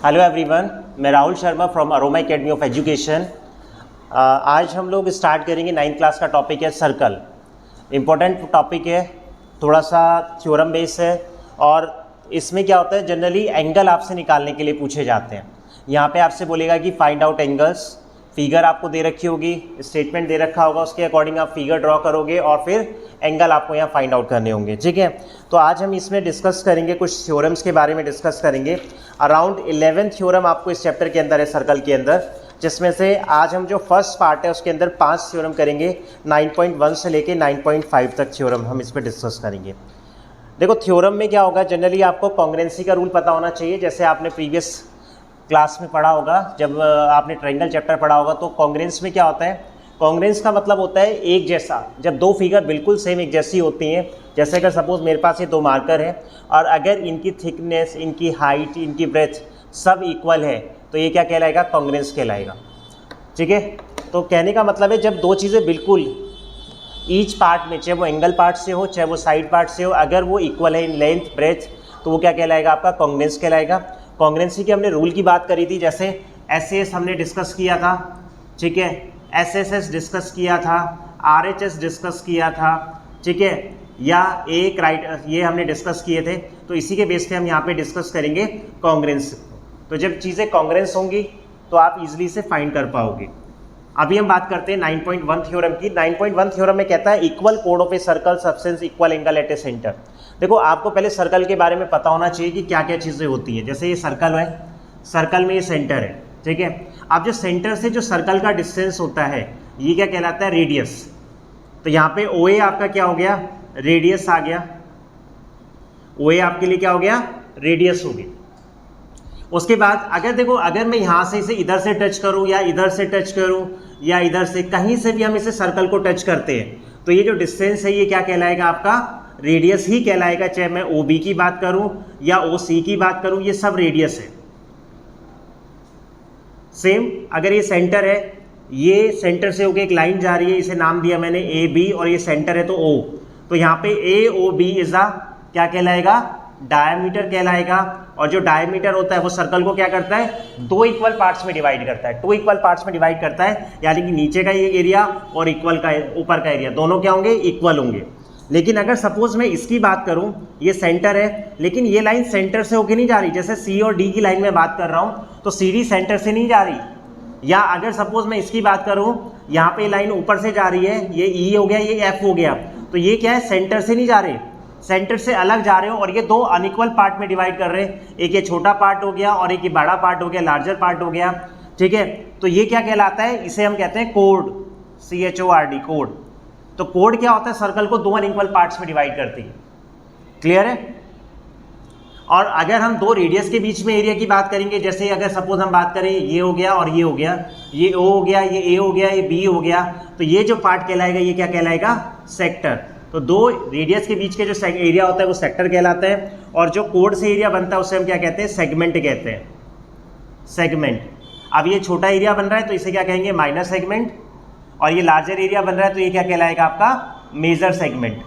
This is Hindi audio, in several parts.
हेलो एवरीवन, मैं Rahul Sharma from aroma academy of education. आज हम लोग स्टार्ट करेंगे 9th क्लास का टॉपिक है सर्कल। इम्पोर्टेंट टॉपिक है, थोड़ा सा थ्योरम बेस है और इसमें क्या होता है, जनरली एंगल आपसे निकालने के लिए पूछे जाते हैं। यहाँ पे आपसे बोलेगा कि फाइंड आउट एंगल्स, फिगर आपको दे रखी होगी, स्टेटमेंट दे रखा होगा, उसके अकॉर्डिंग आप फिगर ड्रॉ करोगे और फिर एंगल आपको यहाँ फाइंड आउट करने होंगे। ठीक है, तो आज हम इसमें डिस्कस करेंगे, कुछ थ्योरम्स के बारे में डिस्कस करेंगे। अराउंड 11 थ्योरम आपको इस चैप्टर के अंदर है, सर्कल के अंदर, जिसमें से आज हम जो फर्स्ट पार्ट है उसके अंदर 5 थ्योरम करेंगे। 9.1 से लेके 9.5 तक थ्योरम हम इस पर डिस्कस करेंगे। देखो, थ्योरम में क्या होगा, जनरली आपको कॉन्ग्रुएंसी का रूल पता होना चाहिए। जैसे आपने प्रीवियस क्लास में पढ़ा होगा, जब आपने ट्रायंगल चैप्टर पढ़ा होगा, तो कॉन्ग्रुएंस में क्या होता है, कॉन्ग्रुएंस का मतलब होता है एक जैसा। जब दो फिगर बिल्कुल सेम एक जैसी होती हैं, जैसे अगर सपोज मेरे पास ये दो मार्कर हैं और अगर इनकी थिकनेस, इनकी हाइट, इनकी ब्रेथ सब इक्वल है, तो ये क्या कहलाएगा, कॉन्ग्रुएंस कहलाएगा। ठीक है, तो कहने का मतलब है जब दो चीज़ें बिल्कुल ईच पार्ट में, चाहे वो एंगल पार्ट से हो चाहे वो साइड पार्ट से हो, अगर वो इक्वल है इन लेंथ ब्रेथ, तो वो क्या कहलाएगा, आपका कॉन्ग्रुएंस कहलाएगा। कॉन्ग्रुएंसी की हमने रूल की बात करी थी, जैसे एस हमने डिस्कस किया था, ठीक है, एस डिस्कस किया था, RHS डिस्कस किया था, ठीक है, या एक राइट, ये हमने डिस्कस किए थे। तो इसी के बेस पे हम यहाँ पे डिस्कस करेंगे कॉन्ग्रुएंस। तो जब चीज़ें कॉन्ग्रुएंस होंगी तो आप इजीली से फाइंड कर पाओगे। अभी हम बात करते हैं 9.1 थ्योरम की। 9.1 थ्योरम में कहता है इक्वल कोड of a circle सबसेंस equal angle eight A centre. देखो, आपको पहले सर्कल के बारे में पता होना चाहिए कि क्या क्या चीज़ें होती हैं। जैसे ये सर्कल है, सर्कल में ये सेंटर है, ठीक है। अब जो सेंटर से जो सर्कल का डिस्टेंस होता है, ये क्या कहलाता है, रेडियस। तो यहाँ पे OA आपका क्या हो गया, रेडियस आ गया। OA आपके लिए क्या हो गया, रेडियस हो गई। उसके बाद अगर देखो, अगर मैं यहाँ से इसे इधर से टच करूँ या इधर से टच करूँ या इधर से, कहीं से भी हम इसे सर्कल को टच करते हैं, तो ये जो डिस्टेंस है ये क्या कहलाएगा, आपका रेडियस ही कहलाएगा। चाहे मैं OB की बात करूँ या OC की बात करूँ, ये सब रेडियस है। सेम अगर ये सेंटर है, ये सेंटर से होकर एक लाइन जा रही है, इसे नाम दिया मैंने AB, और ये सेंटर है तो O, तो यहाँ पे AOB इज द क्या कहलाएगा, डायमीटर कहलाएगा। और जो डायमीटर होता है वो सर्कल को क्या करता है, दो इक्वल पार्ट्स में डिवाइड करता है। टू इक्वल पार्ट्स में डिवाइड करता है, यानी कि नीचे का ये एरिया और इक्वल का ऊपर का एरिया, दोनों क्या होंगे, इक्वल होंगे। लेकिन अगर सपोज मैं इसकी बात करूं, ये सेंटर है, लेकिन ये लाइन सेंटर से होके नहीं जा रही। जैसे C और D की लाइन में बात कर रहा हूं, तो CD सेंटर से नहीं जा रही। या अगर सपोज मैं इसकी बात करूं, यहाँ पे लाइन ऊपर से जा रही है, ये E हो गया, ये F हो गया, तो ये क्या है, सेंटर से नहीं जा रहे, सेंटर से अलग जा रहे हो। और ये दो अनइक्वल पार्ट में डिवाइड कर रहे हैं, एक ये छोटा पार्ट हो गया और एक ये बड़ा पार्ट हो गया, लार्जर पार्ट हो गया। ठीक है, तो ये क्या कहलाता है, इसे हम कहते हैं कोड, CHORD, कोड। तो कोड क्या होता है, सर्कल को दो अनइक्वल पार्ट्स में डिवाइड करती है। क्लियर है। और अगर हम दो रेडियस के बीच में एरिया की बात करेंगे, जैसे अगर सपोज हम बात करें, ये हो गया और ये हो गया, ये O हो गया, ये A हो गया, ये B हो गया, तो ये जो पार्ट कहलाएगा, ये क्या कहलाएगा, सेक्टर। तो दो रेडियस के बीच के जो एरिया होता है वो सेक्टर कहलाता है, और जो कोड से एरिया बनता है उसे हम क्या कहते हैं, सेगमेंट कहते हैं, सेगमेंट। अब ये छोटा एरिया बन रहा है तो इसे क्या कहेंगे, माइनर सेगमेंट, और ये लार्जर एरिया बन रहा है तो ये क्या कहलाएगा, आपका मेजर सेगमेंट।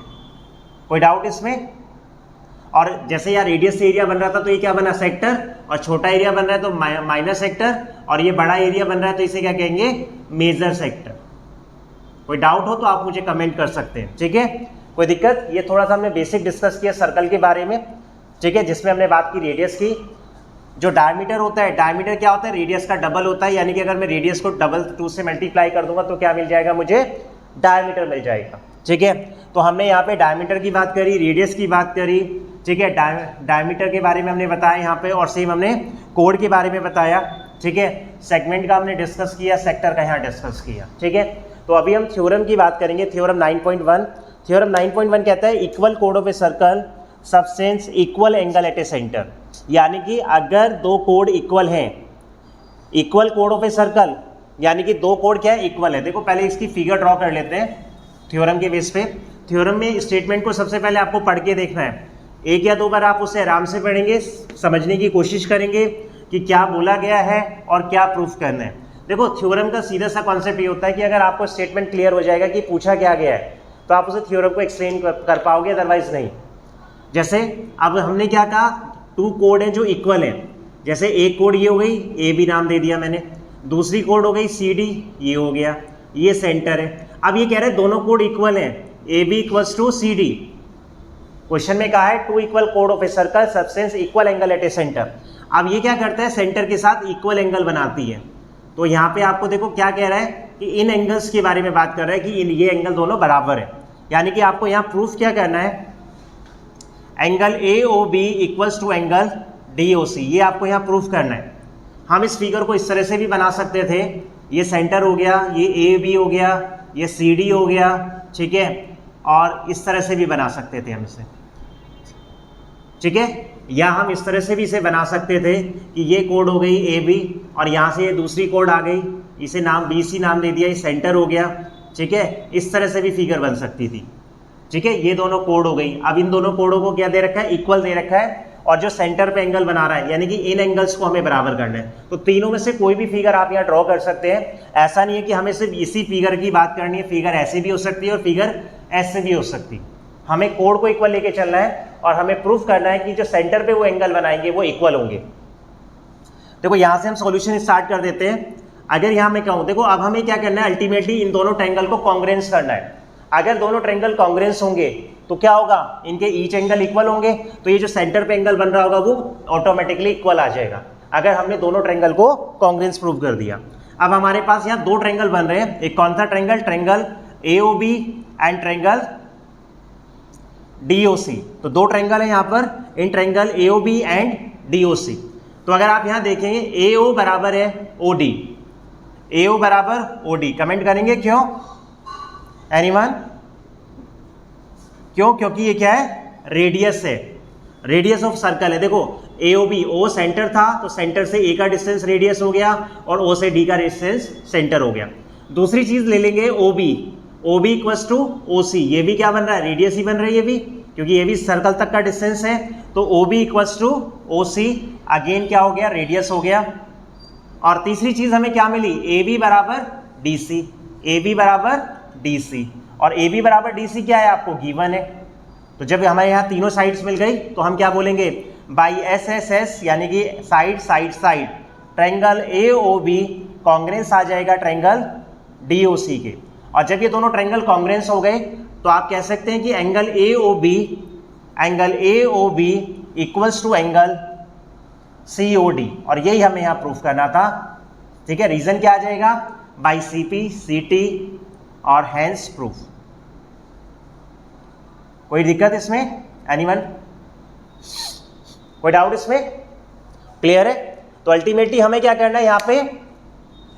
कोई डाउट इसमें। और जैसे यहाँ रेडियस से एरिया बन रहा था तो ये क्या बना, सेक्टर, और छोटा एरिया बन रहा है तो माइनर सेक्टर, और ये बड़ा एरिया बन रहा है तो इसे क्या कहेंगे, मेजर सेक्टर। कोई डाउट हो तो आप मुझे कमेंट कर सकते हैं, ठीक है, कोई दिक्कत। ये थोड़ा सा हमने बेसिक डिस्कस किया सर्कल के बारे में, ठीक है, जिसमें हमने बात की रेडियस की। जो डायमीटर होता है, डायमीटर क्या होता है, रेडियस का डबल होता है, यानी कि अगर मैं रेडियस को डबल 2 से मल्टीप्लाई कर दूंगा तो क्या मिल जाएगा, मुझे डायमीटर मिल जाएगा। ठीक है, तो हमने यहाँ पे डायमीटर की बात करी, रेडियस की बात करी, ठीक है, डायमीटर के बारे में हमने बताया यहाँ पे, और सेम हमने कोड के बारे में बताया। ठीक है, सेगमेंट का हमने डिस्कस किया, सेक्टर का यहाँ डिस्कस किया। ठीक है, तो अभी हम थ्योरम की बात करेंगे, थ्योरम 9.1। थ्योरम 9.1 कहता है इक्वल कोड of a circle सबसेंस equal angle eight A centre. यानी कि अगर दो कोड इक्वल हैं, इक्वल कोड ऑफ ए सर्कल, यानी कि दो कोड क्या है, इक्वल है। देखो, पहले इसकी फिगर ड्रॉ कर लेते हैं थ्योरम के बेस पे। थ्योरम में स्टेटमेंट को सबसे पहले आपको पढ़ के देखना है, एक या दो बार आप उसे आराम से पढ़ेंगे, समझने की कोशिश करेंगे कि क्या बोला गया है और क्या प्रूफ करना है। देखो, थ्योरम का सीधा सा कॉन्सेप्ट ये होता है कि अगर आपको स्टेटमेंट क्लियर हो जाएगा कि पूछा क्या गया है, तो आप उसे थ्योरम को एक्सप्लेन कर पाओगे, अदरवाइज नहीं। जैसे अब हमने क्या कहा, टू कोड हैं जो इक्वल हैं, जैसे एक कोड ये हो गई, ए बी नाम दे दिया मैंने, दूसरी कोड हो गई सी डी, ये हो गया, ये सेंटर है। अब ये कह रहे हैं दोनों कोड इक्वल हैं, A B equals to C D. Question में कहा है टू इक्वल कोड of a circle सबसेंस equal angle eight A centre. अब ये क्या करता है, सेंटर के साथ इक्वल एंगल बनाती है। तो यहाँ पे आपको देखो क्या कह रहा है कि इन एंगल्स के बारे में बात कर रहा है कि ये एंगल दोनों बराबर है। यानी कि आपको यहाँ प्रूफ क्या करना है, angle A O B equals to angle D O C, ये आपको यहाँ प्रूफ करना है। हम इस फिगर को इस तरह से भी बना सकते थे, ये सेंटर हो गया, ये ए बी हो गया, ये सी डी हो गया, ठीक है, और इस तरह से भी बना सकते थे हम इसे, ठीक है, या हम इस तरह से भी इसे बना सकते थे कि ये कोड हो गई ए बी और यहाँ से ये दूसरी कोड आ गई, इसे नाम बी सी नाम दे दिया, ये सेंटर हो गया, ठीक है, इस तरह से भी फिगर बन सकती थी, ठीक है। ये दोनों कोड हो गई। अब इन दोनों कोडों को क्या दे रखा है, इक्वल दे रखा है, और जो सेंटर पे एंगल बना रहा है यानी कि इन एंगल्स को हमें बराबर करना है। तो तीनों में से कोई भी फिगर आप यहाँ ड्रॉ कर सकते हैं। ऐसा नहीं है कि हमें सिर्फ इसी फिगर की बात करनी है, फिगर ऐसे भी हो सकती है और फिगर ऐसे भी हो सकती है। हमें कोड को इक्वल लेके चलना है और हमें प्रूफ करना है कि जो सेंटर पे वो एंगल बनाएंगे वो इक्वल होंगे। देखो यहाँ से हम सॉल्यूशन स्टार्ट कर देते हैं। अगर यहाँ मैं कहूँ, देखो अब हमें क्या करना है, अल्टीमेटली इन दोनों ट्रायंगल को कॉन्ग्रुएंस करना है। अगर दोनों ट्रायंगल कॉन्ग्रुएंस होंगे तो क्या होगा, इनके ईच एंगल इक्वल होंगे, तो ये जो सेंटर पे एंगल बन रहा होगा वो ऑटोमेटिकली इक्वल आ जाएगा, अगर हमने दोनों ट्रायंगल को कॉन्ग्रुएंस प्रूव कर दिया। अब हमारे पास यहाँ दो ट्रायंगल बन रहे हैं, एक कौन सा triangle, triangle AOB and triangle DOC। तो दो ट्रायंगल है यहाँ पर, in triangle AOB and DOC। तो अगर आप यहाँ देखेंगे AO बराबर है OD, AO बराबर OD, कमेंट करेंगे क्यों, एनीवन, क्यों, क्योंकि ये क्या है, रेडियस है, रेडियस ऑफ सर्कल है। देखो AOB, O सेंटर था तो सेंटर से A का डिस्टेंस रेडियस हो गया और O से D का डिस्टेंस सेंटर हो गया। दूसरी चीज ले लेंगे OB, OB equals to OC, ये भी क्या बन रहा है, रेडियस ही बन रही है ये भी, क्योंकि ये भी सर्कल तक का डिस्टेंस है। तो OB equals to OC, again क्या हो गया, रेडियस हो गया। और तीसरी चीज हमें क्या मिली, AB बराबर DC, AB बराबर DC, और AB बराबर DC क्या है, आपको गिवन है। तो जब हमारे यहाँ तीनों साइड्स मिल गई तो हम क्या बोलेंगे, बाई SSS यानी कि side side side, triangle AOB congruence आ जाएगा ट्रायंगल DOC के। और जब ये दोनों ट्रायंगल कॉन्ग्रुएंस हो गए तो आप कह सकते हैं कि angle AOB equals to angle COD, और यही हमें यहाँ प्रूफ करना था, ठीक है। रीजन क्या आ जाएगा, बाई CP CT और हैंस प्रूफ। कोई दिक्कत इसमें, एनीवन, कोई डाउट इसमें, क्लियर है। तो अल्टीमेटली हमें क्या करना है, यहाँ पे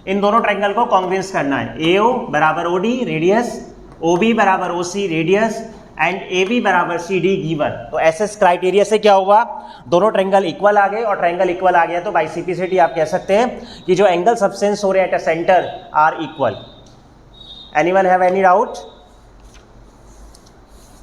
इन दोनों ट्रायंगल को कॉन्ग्रुएंस करना है। AO बराबर OD रेडियस, OB बराबर OC रेडियस एंड AB बराबर CD गिवन। तो SS क्राइटेरिया से क्या हुआ, दोनों ट्रायंगल इक्वल आ गए, और ट्रायंगल इक्वल आ गया तो बाई CP आप कह सकते हैं कि जो एंगल सबसेंस हो रहे हैं at a centre are equal. Anyone have any doubt.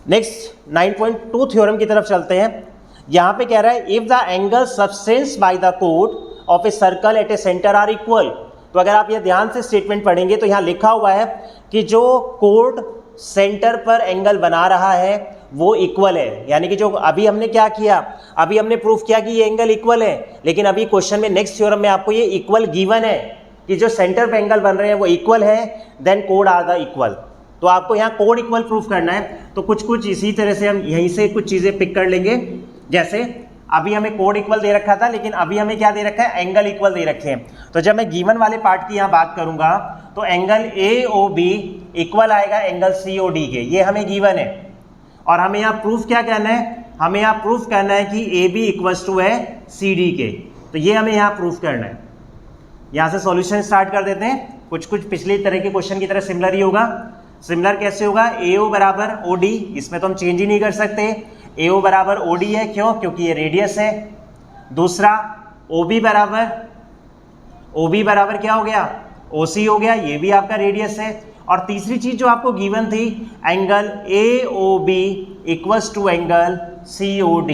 Next 9.2 theorem की तरफ चलते हैं। यहां पे कह रहा है if the angle सबसेंस by the code of a circle eight A centre are equal. तो अगर आप ये ध्यान से स्टेटमेंट पढ़ेंगे तो यहां लिखा हुआ है कि जो कोड सेंटर पर एंगल बना रहा है वो इक्वल है। यानी कि जो अभी हमने क्या किया, अभी हमने प्रूफ किया कि ये एंगल इक्वल है, लेकिन अभी क्वेश्चन में नेक्स्ट थ्योरम में आपको ये इक्वल गिवन है कि जो सेंटर पे एंगल बन रहे हैं वो इक्वल है, देन कोड आर द इक्वल। तो आपको यहाँ कोड इक्वल प्रूफ करना है। तो कुछ कुछ इसी तरह से हम यहीं से कुछ चीजें पिक कर लेंगे। जैसे अभी हमें कोड इक्वल दे रखा था, लेकिन अभी हमें क्या दे रखा है, एंगल इक्वल दे रखे हैं। तो जब मैं गिवन वाले पार्ट की यहाँ बात करूंगा तो एंगल AOB इक्वल आएगा एंगल COD के, ये हमें गिवन है। और हमें यहाँ प्रूफ क्या करना है, हमें यहाँ प्रूफ करना है कि AB इक्वल्स टू है CD के। तो ये हमें यहाँ प्रूफ करना है। यहाँ से सॉल्यूशन स्टार्ट कर देते हैं। कुछ कुछ पिछले तरह के क्वेश्चन की तरह सिमिलर ही होगा। सिमिलर कैसे होगा, AO बराबर OD, इसमें तो हम चेंज ही नहीं कर सकते। AO बराबर OD है, क्यों, क्योंकि ये रेडियस है। दूसरा OB बराबर क्या हो गया, OC हो गया, ये भी आपका रेडियस है। और तीसरी चीज जो आपको गिवन थी, angle AOB equals to angle COD,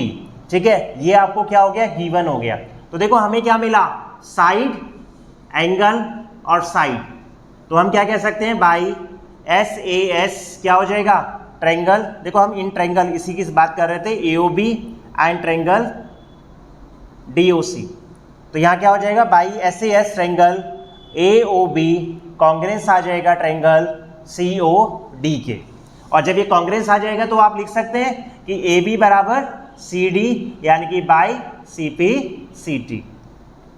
ठीक है, ये आपको क्या हो गया, गिवन हो गया। तो देखो हमें क्या मिला, साइड, एंगल और साइड। तो हम क्या कह सकते हैं, बाई SAS क्या हो जाएगा, ट्रायंगल। देखो हम इन ट्रायंगल इसी की बात कर रहे थे, AOB एंड ट्रायंगल DOC। तो यहाँ क्या हो जाएगा, by SAS triangle AOB congruence आ जाएगा ट्रायंगल COD के। और जब ये कॉन्ग्रेंस आ जाएगा तो आप लिख सकते हैं कि AB बराबर CD यानी कि बाई CPCT।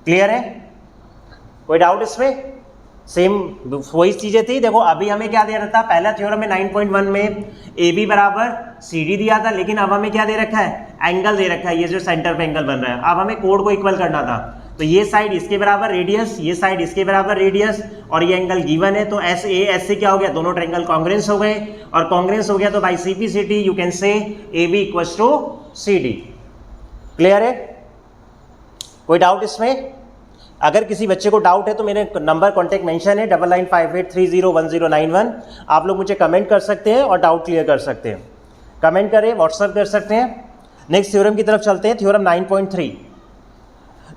क्लियर है, कोई डाउट इसमें? सेम वही चीजें थी। देखो अभी हमें क्या दे रहा था, पहला थ्योरम में 9.1 में AB बराबर CD दिया था, लेकिन अब हमें क्या दे रखा है, एंगल दे रखा है, ये जो सेंटर पे एंगल बन रहा है। अब हमें कोड को इक्वल करना था, तो ये साइड इसके बराबर रेडियस, ये साइड इसके बराबर रेडियस, और ये एंगल गिवन है, तो SAS से क्या हो गया, दोनों ट्रायंगल कॉन्ग्रेंस हो गए, और कॉन्ग्रेंस हो गया तो by CPCT you can say AB equals to CD। Clear है, कोई डाउट इसमें? अगर किसी बच्चे को डाउट है तो मेरे नंबर कॉन्टैक्ट मेंशन है 9958301091, आप लोग मुझे कमेंट कर सकते हैं और डाउट क्लियर कर सकते हैं। कमेंट करें, व्हाट्सएप कर सकते हैं। नेक्स्ट थ्योरम की तरफ चलते हैं, थ्योरम 9.3।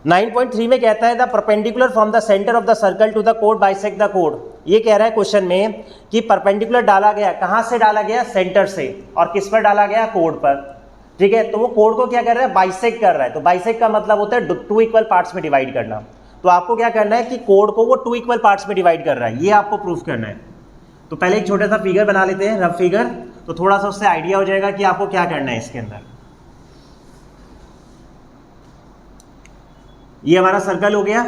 9.3 में कहता है the perpendicular from the centre of the circle to the code bisect the code. ये कह रहा है क्वेश्चन में कि परपेंडिकुलर डाला गया, कहाँ से डाला गया, सेंटर से, और किस पर डाला गया, कोड पर। ठीक है, तो वो कोड को क्या कर रहा है, बाइसेक्ट कर रहा है। तो बाइसेक्ट का मतलब होता है टू इक्वल पार्ट्स में डिवाइड करना। तो आपको क्या करना है कि कोड को वो 2 इक्वल पार्ट्स में डिवाइड कर रहा है, ये आपको प्रूफ करना है। तो पहले एक छोटा सा फिगर बना लेते हैं, रफ फिगर, तो थोड़ा सा उससे आइडिया हो जाएगा कि आपको क्या करना है इसके अंदर। ये हमारा सर्कल हो गया,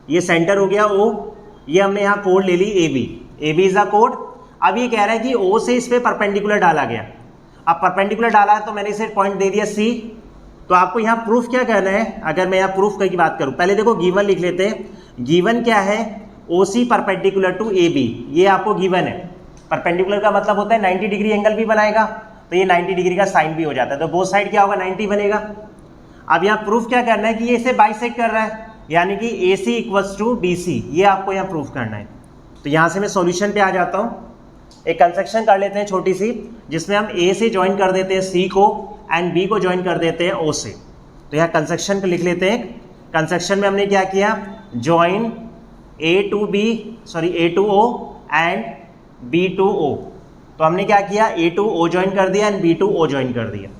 ये सेंटर हो गया O, ये हमने यहाँ कोड ले ली AB इज अ कोड। अब ये कह रहा है कि O से इस पे परपेंडिकुलर डाला गया। अब परपेंडिकुलर डाला है तो मैंने इसे पॉइंट दे दिया C। तो आपको यहाँ प्रूफ क्या करना है, अगर मैं यहाँ प्रूफ की बात करूँ, पहले देखो गिवन लिख लेते हैं। गिवन क्या है, OC परपेंडिकुलर टू AB, ये आपको गिवन है। परपेंडिकुलर का मतलब होता है 90 डिग्री एंगल भी बनाएगा, तो ये 90 डिग्री का साइन भी हो जाता है, तो बोथ साइड क्या होगा, 90 बनेगा। अब यहाँ प्रूफ क्या करना है कि ये इसे बाइसेक्ट कर रहा है, यानी कि AC इक्वल्स टू BC, ये आपको यहाँ प्रूफ करना है। तो यहाँ से मैं सॉल्यूशन पे आ जाता हूँ। एक कंस्ट्रक्शन कर लेते हैं छोटी सी, जिसमें हम A से ज्वाइन कर देते हैं C को एंड B को ज्वाइन कर देते हैं O से। तो यहाँ कंस्ट्रक्शन को लिख लेते हैं। कंस्ट्रक्शन में हमने क्या किया, join A to O and B to O। तो हमने क्या किया, A to O ज्वाइन कर दिया and B to O join कर दिया।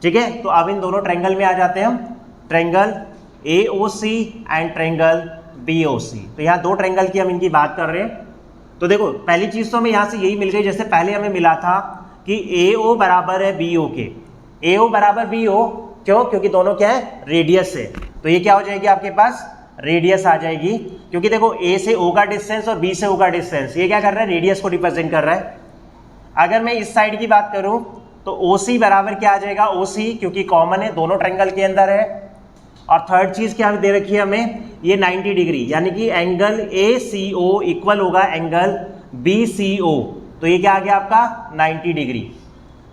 ठीक है, तो अब इन दोनों ट्रायंगल में आ जाते हैं हम, triangle AOC and triangle BOC। तो यहाँ दो ट्रायंगल की हम इनकी बात कर रहे हैं। तो देखो पहली चीज तो हमें यहाँ से यही मिल गई, जैसे पहले हमें मिला था कि AO बराबर है BO के। AO बराबर BO क्यों, क्योंकि दोनों क्या है, रेडियस है। तो ये क्या हो जाएगी आपके पास, रेडियस आ जाएगी, क्योंकि देखो A से O का डिस्टेंस और B से O का डिस्टेंस, ये क्या कर रहा है, रेडियस को रिप्रेजेंट कर रहा है। अगर मैं इस साइड की बात करूं तो OC बराबर क्या आ जाएगा, OC, क्योंकि कॉमन है, दोनों ट्रायंगल के अंदर है। और थर्ड चीज क्या दे रखी है हमें, ये 90 डिग्री, यानी कि एंगल ACO इक्वल होगा एंगल BCO। तो ये क्या आ गया आपका 90 डिग्री।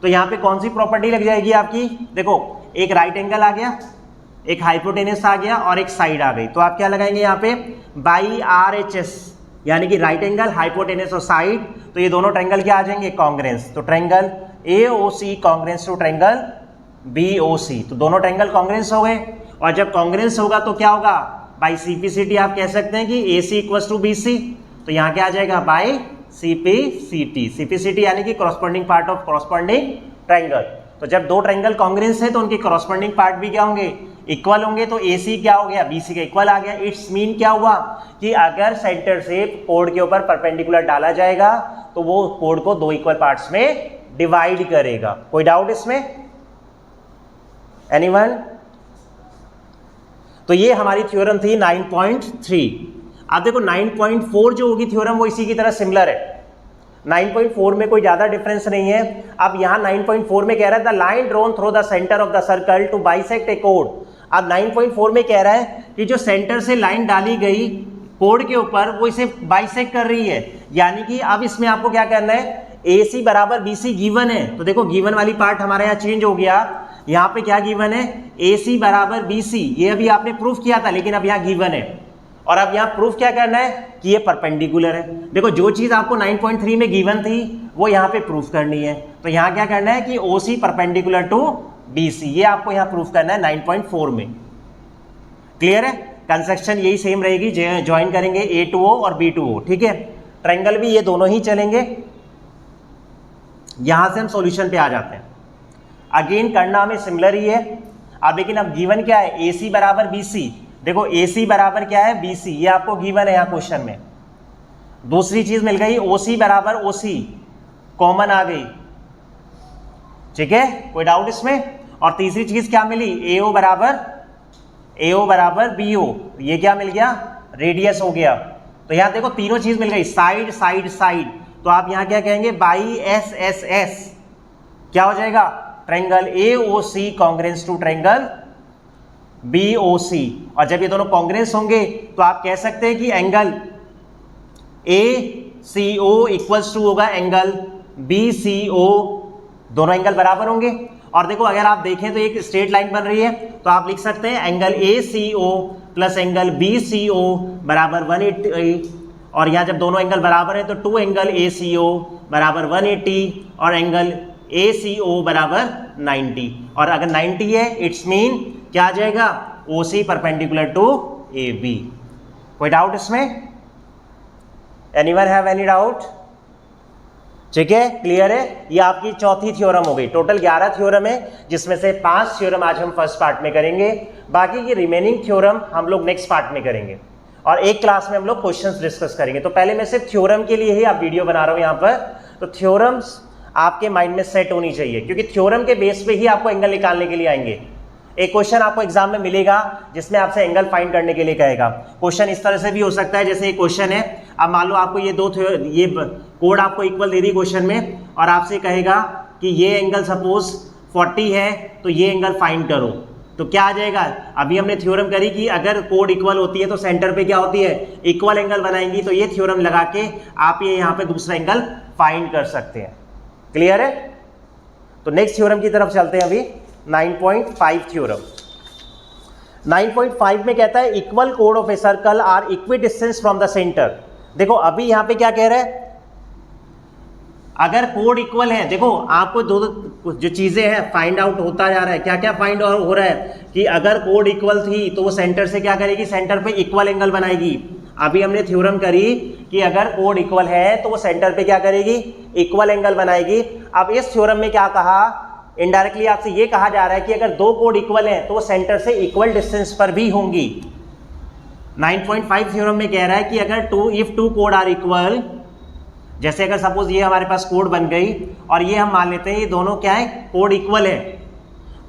तो यहाँ पे कौन सी प्रॉपर्टी लग जाएगी आपकी, देखो एक राइट एंगल आ गया, एक हाइपोटेनस आ गया और एक साइड आ गई। तो आप क्या लगाएंगे यहाँ पे, बाई RHS, यानी कि राइट एंगल, हाइपोटेनस और साइड। तो ये दोनों ट्रायंगल क्या आ जाएंगे, कॉन्ग्रेंस। तो triangle AOC congruence to triangle BOC। तो दोनों ट्रायंगल कॉन्ग्रेंस हो गए, और जब कॉन्ग्रेंस होगा तो क्या होगा, बाई CPCT आप कह सकते हैं कि AC इक्वल्स टू BC। तो यहाँ क्या आ जाएगा, बाई CPCT। CPCT यानी कि corresponding part of corresponding triangle. तो जब दो ट्रायंगल कॉन्ग्रेंस है तो उनके कॉरस्पॉन्डिंग पार्ट भी क्या होंगे, इक्वल होंगे। तो AC क्या हो गया, BC का इक्वल आ गया। इट्स मीन क्या हुआ कि अगर सेंटर से कोड के ऊपर परपेंडिकुलर डाला जाएगा तो वो कोड को दो इक्वल पार्ट्स में डिवाइड करेगा। कोई डाउट इसमें, एनीवन? तो ये हमारी थ्योरम थी 9.3। अब देखो 9.4 जो होगी थ्योरम वो इसी की तरह सिमिलर है। 9.4 में कोई ज्यादा डिफरेंस नहीं है। अब यहाँ 9.4 में कह रहा है the line drawn through the centre of the circle to bisect a कोड। अब 9.4 में कह रहा है कि जो सेंटर से लाइन डाली गई कोड के ऊपर वो इसे बाइसेक्ट कर रही है, यानी कि अब इसमें आपको क्या करना है, AC बराबर BC गिवन है। तो देखो गिवन वाली पार्ट हमारे यहाँ चेंज हो गया, यहाँ पे क्या गिवन है, AC बराबर BC। ये अभी आपने प्रूफ किया था, लेकिन अब यहाँ गिवन है। और अब यहाँ प्रूफ क्या करना है कि ये परपेंडिकुलर है। देखो जो चीज आपको 9.3 में गिवन थी वो यहाँ पे प्रूफ करनी है। तो यहाँ क्या करना है कि OC परपेंडिकुलर टू BC, ये आपको यहाँ प्रूफ करना है 9.4 में। क्लियर है, कंस्ट्रक्शन यही सेम रहेगी, ज्वाइन करेंगे A to O और B to O। ठीक है, ट्रायंगल भी ये दोनों ही चलेंगे। यहां से हम सॉल्यूशन पे आ जाते हैं। अगेन करना हमें सिमिलर ही है। अब लेकिन अब गिवन क्या है, AC बराबर BC। देखो AC बराबर क्या है BC, ये आपको गिवन है यहाँ क्वेश्चन में। दूसरी चीज मिल गई OC बराबर OC, कॉमन आ गई, ठीक है, कोई डाउट इसमें। और तीसरी चीज क्या मिली, AO बराबर BO, ये क्या मिल गया, रेडियस हो गया। तो यहाँ देखो तीनों चीज मिल गई, साइड साइड साइड, तो आप यहाँ क्या कहेंगे, बाई SSS क्या हो जाएगा, triangle AOC congruence to triangle BOC। और जब ये दोनों कॉन्ग्रेंस होंगे तो आप कह सकते हैं कि एंगल ACO इक्वल्स टू होगा एंगल BCO, दोनों एंगल बराबर होंगे। और देखो अगर आप देखें तो एक स्ट्रेट लाइन बन रही है, तो आप लिख सकते हैं angle ACO plus angle BCO बराबर 180। और यहाँ जब दोनों एंगल बराबर है तो 2 एंगल ACO बराबर 180 और एंगल ACO बराबर 90। और अगर 90 है इट्स मीन क्या आ जाएगा, OC परपेंडिकुलर टू AB। कोई डाउट इसमें, एनीवन हैव एनी डाउट, ठीक है, क्लियर है। ये आपकी चौथी थ्योरम हो गई। टोटल 11 थ्योरम है, जिसमें से 5 थ्योरम आज हम फर्स्ट पार्ट में करेंगे, बाकी की रिमेनिंग थ्योरम हम लोग नेक्स्ट पार्ट में करेंगे। और एक क्लास में हम लोग क्वेश्चंस डिस्कस करेंगे। तो पहले मैं सिर्फ थ्योरम के लिए ही आप वीडियो बना रहा हूं यहाँ पर। तो थ्योरम्स आपके माइंड में सेट होनी चाहिए, क्योंकि थ्योरम के बेस पे ही आपको एंगल निकालने के लिए आएंगे। एक क्वेश्चन आपको एग्जाम में मिलेगा जिसमें आपसे एंगल फाइंड करने के लिए कहेगा। क्वेश्चन इस तरह से भी हो सकता है, जैसे एक क्वेश्चन है, अब मान लो आपको ये कोड आपको इक्वल दे दी क्वेश्चन में, और आपसे कहेगा कि ये एंगल सपोज 40 है तो ये एंगल फाइंड करो। तो क्या आ जाएगा, अभी हमने थ्योरम करी कि अगर कोड इक्वल होती है तो सेंटर पे क्या होती है, इक्वल एंगल बनाएंगी। तो ये थ्योरम लगा के आप ये यहाँ पे दूसरा एंगल फाइंड कर सकते हैं। क्लियर है। तो नेक्स्ट थ्योरम की तरफ चलते हैं। अभी 9.5 थ्योरम। 9.5 में कहता है इक्वल कोड of a circle are equidistant from the centre. देखो अभी यहां पे क्या कह रहा है, अगर कोड इक्वल है, देखो आपको दो जो चीजें हैं फाइंड आउट होता जा रहा है। क्या क्या फाइंड आउट हो रहा है कि अगर कोड इक्वल थी तो वो सेंटर से क्या करेगी, सेंटर पे इक्वल एंगल बनाएगी। अभी हमने थ्योरम करी कि अगर कोड इक्वल है तो वो सेंटर पे क्या करेगी, इक्वल एंगल बनाएगी। अब इस थ्योरम में क्या कहा, इनडायरेक्टली आपसे ये कहा जा रहा है कि अगर दो कोड इक्वल हैं तो वो सेंटर से इक्वल डिस्टेंस पर भी होंगी। 9.5 थ्योरम में कह रहा है कि अगर इफ टू कोड आर इक्वल, जैसे अगर सपोज ये हमारे पास कोड बन गई और ये हम मान लेते हैं ये दोनों क्या है, कोड इक्वल है,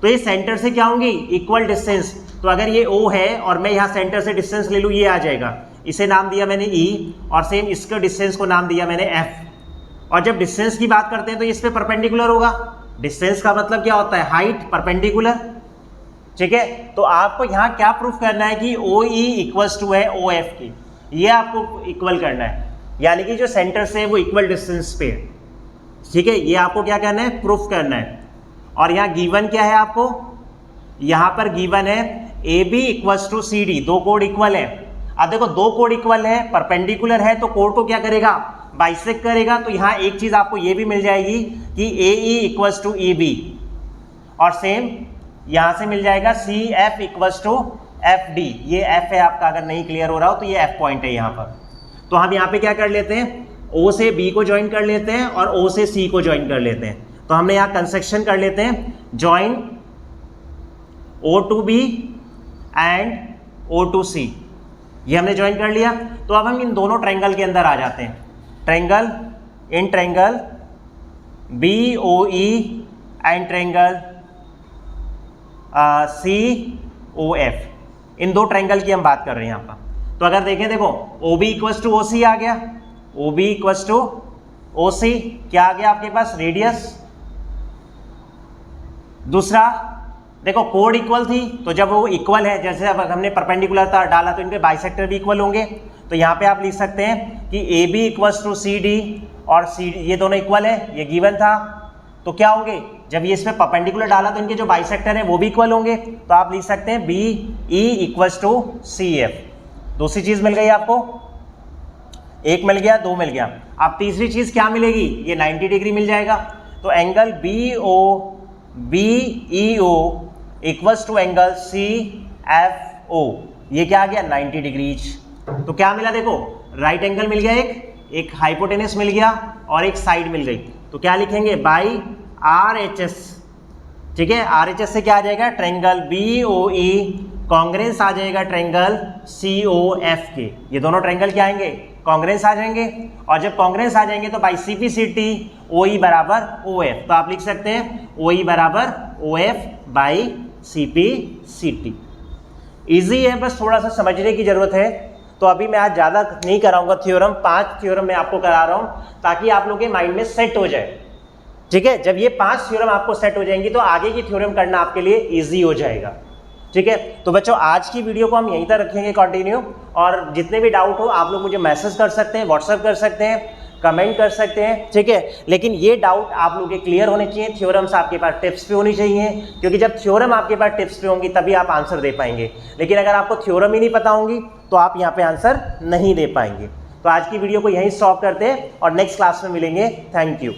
तो ये सेंटर से क्या होंगी, इक्वल डिस्टेंस। तो अगर ये O है और मैं यहाँ सेंटर से डिस्टेंस ले लूँ, ये आ जाएगा, इसे नाम दिया मैंने E, और सेम इसके डिस्टेंस को नाम दिया मैंने F। और जब डिस्टेंस की बात करते हैं तो इस पे परपेंडिकुलर होगा। डिस्टेंस का मतलब क्या होता है, हाइट परपेंडिकुलर। ठीक है, तो आपको यहाँ क्या प्रूफ करना है कि OE इक्वल्स टू है OF की, ये आपको इक्वल करना है, यानी कि जो सेंटर से है वो इक्वल डिस्टेंस पे। ठीक है, ये आपको क्या करना है, प्रूफ करना है। और यहाँ गिवन क्या है आपको, यहाँ पर गिवन है AB इक्वल्स टू CD, दो कोड इक्वल है। अब देखो दो कोड इक्वल है, परपेंडिकुलर है, तो कोड को क्या करेगा, बाइसेक्ट करेगा। तो यहाँ एक चीज आपको ये भी मिल जाएगी कि AE इक्वल्स टू EB, और सेम यहाँ से मिल जाएगा CF इक्वल्स टू FD। ये F है आपका, अगर नहीं क्लियर हो रहा हो तो ये F पॉइंट है यहाँ पर। तो हम यहाँ पे क्या कर लेते हैं, O से B को ज्वाइन कर लेते हैं और O से C को ज्वाइन कर लेते हैं। तो हमने यहाँ कंस्ट्रक्शन कर लेते हैं, join O to B and O to C, ये हमने ज्वाइन कर लिया। तो अब हम इन दोनों ट्रायंगल के अंदर आ जाते हैं। Triangle in triangle BOE and triangle COF, इन दो ट्रायंगल की हम बात कर रहे हैं यहाँ पर। तो अगर देखें, देखो OB इक्वल्स टू OC आ गया, OB इक्वल्स टू OC, क्या आ गया आपके पास, रेडियस। दूसरा देखो कोड इक्वल थी, तो जब वो इक्वल है, जैसे अब हमने परपेंडिकुलर डाला तो इनके बाइसेक्टर भी इक्वल होंगे। तो यहाँ पे आप लिख सकते हैं कि AB इक्वल्स टू CD और CD, ये दोनों इक्वल है, ये गिवन था। तो क्या होंगे, जब ये इसमें परपेंडिकुलर डाला तो इनके जो बाइसेक्टर है वो भी इक्वल होंगे। तो आप लिख सकते हैं BE इक्वल्स टू CF। दूसरी चीज मिल गई आपको, एक मिल गया, दो मिल गया। अब तीसरी चीज क्या मिलेगी, ये 90 डिग्री मिल जाएगा। तो angle BEO equals to angle CFO, ये क्या आ गया, 90 डिग्रीज। तो क्या मिला, देखो राइट एंगल मिल गया, एक हाइपोटेनस मिल गया और एक साइड मिल गई। तो क्या लिखेंगे, बाई RHS। ठीक है, RHS से क्या आ जाएगा, ट्रायंगल BOE कॉन्ग्रेंस आ जाएगा ट्रायंगल COF के, ये दोनों ट्रायंगल क्या आएंगे, कॉन्ग्रेंस आ जाएंगे। और जब कॉन्ग्रेंस आ जाएंगे तो बाई CPCT OE बराबर OF, तो आप लिख सकते हैं OE बराबर OF बाई CPCT। इजी है, बस थोड़ा सा समझने की जरूरत है। तो अभी मैं आज ज़्यादा नहीं कराऊंगा थ्योरम, 5 थ्योरम मैं आपको करा रहा हूँ ताकि आप लोगों के माइंड में सेट हो जाए। ठीक है, जब ये 5 थ्योरम आपको सेट हो जाएंगी तो आगे की थ्योरम करना आपके लिए ईजी हो जाएगा। ठीक है, तो बच्चों आज की वीडियो को हम यहीं तक रखेंगे कंटिन्यू, और जितने भी डाउट हो आप लोग मुझे मैसेज कर सकते हैं, व्हाट्सएप कर सकते हैं, कमेंट कर सकते हैं। ठीक है, लेकिन ये डाउट आप लोगों के क्लियर होने चाहिए, थ्योरम्स आपके पास टिप्स पे होनी चाहिए, क्योंकि जब थ्योरम आपके पास टिप्स पे होंगी तभी आप आंसर दे पाएंगे। लेकिन अगर आपको थ्योरम ही नहीं पता होंगी तो आप यहाँ पे आंसर नहीं दे पाएंगे। तो आज की वीडियो को यहीं स्टॉप करते हैं और नेक्स्ट क्लास में मिलेंगे। Thank you.